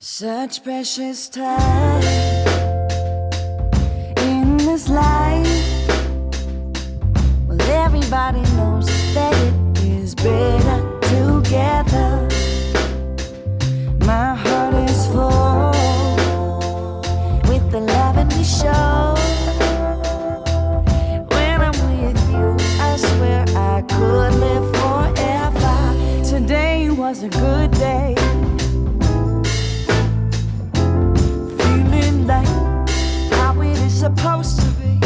Such precious time in this life. Well, everybody knows that it is better together. My heart is full with the love that we show. When I'm with you, I swear I could live forever. Today was a good day. Like how it is supposed to be.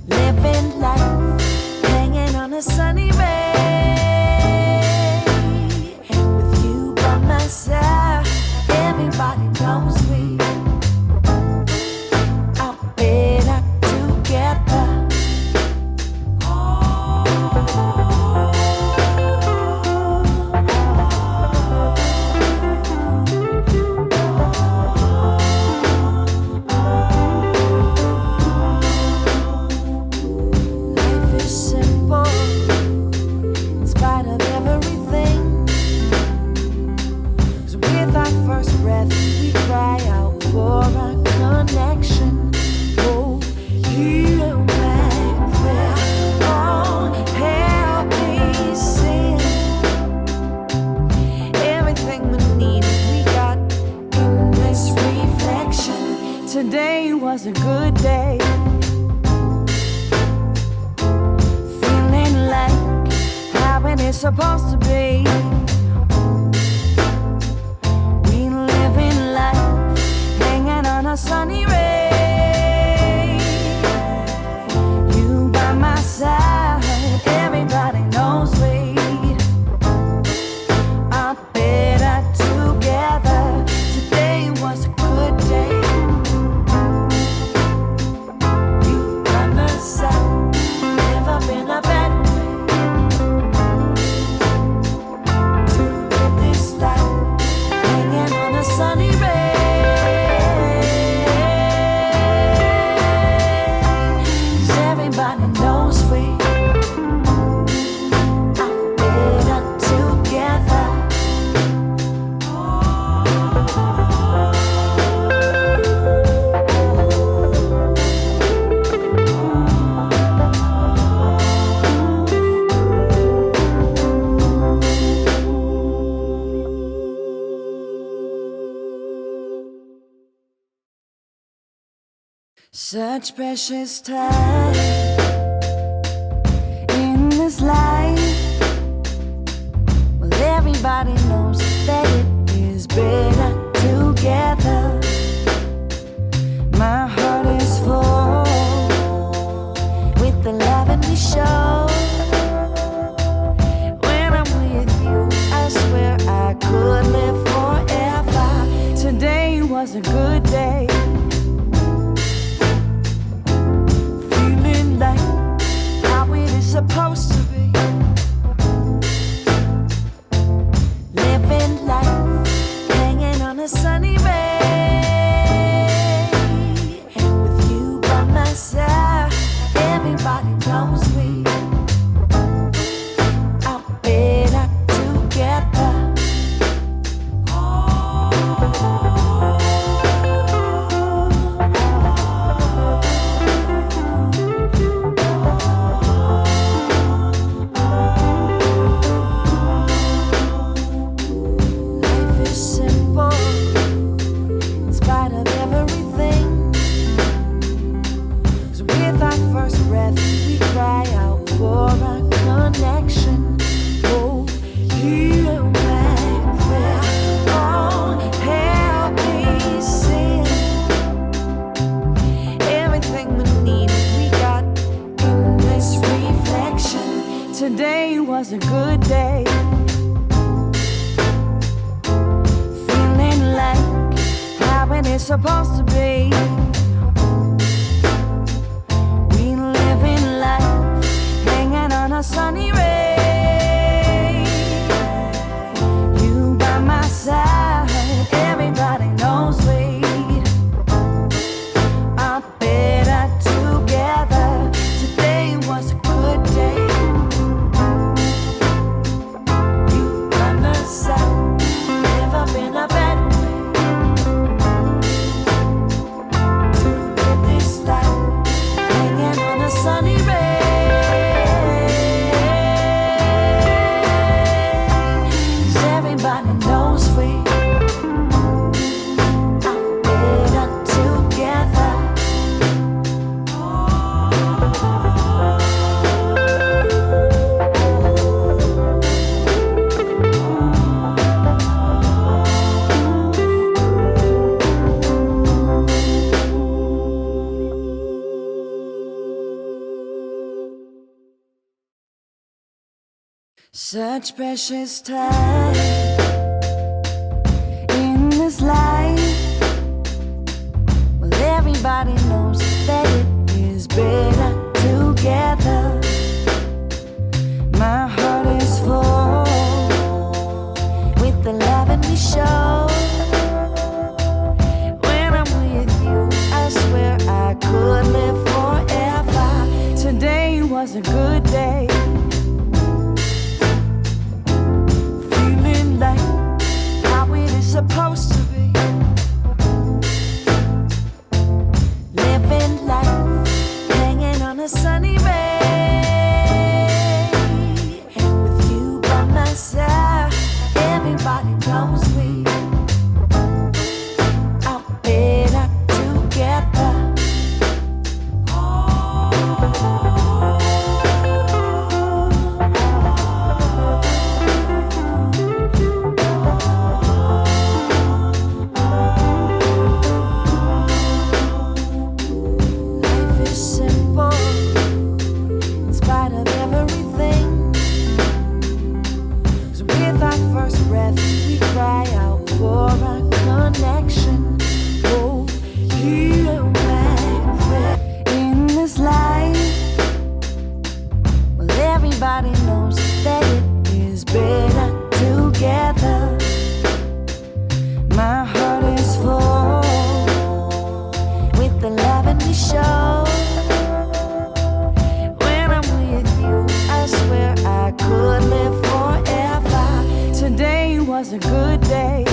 Living life, hanging on a sunny ray. With you by my side, everybody knows we are better together. Today was a good day. Feeling like how it is supposed to be. We living life, hanging on a sunny ray. You by my side, everybody knows we are better together. Today was a good day. Such precious time in this life. Well, everybody knows that it is better together. My heart is full with the love that we show. When I'm with you, I swear I could live forever. Today was a good day. Like how it is supposed to be. Living life, hanging on a sunny ray. With you by my side, everybody knows we are better together. Today was a good day. Feeling like how it is supposed to be. We living life, hanging on a sunny ray. You by my side, everybody knows we are better together. Today was a good day. You by my side. Such precious time in this life. Well, everybody knows that it is better together. My heart is full with the love and we show. When I'm with you, I swear I could live forever. Today was a good day. Supposed to be living life, hanging on a sunny ray. With you by my side, everybody knows we are better together. Everybody knows that it is better together. My heart is full with the love and we show. When I'm with you, I swear I could live forever. Today was a good day.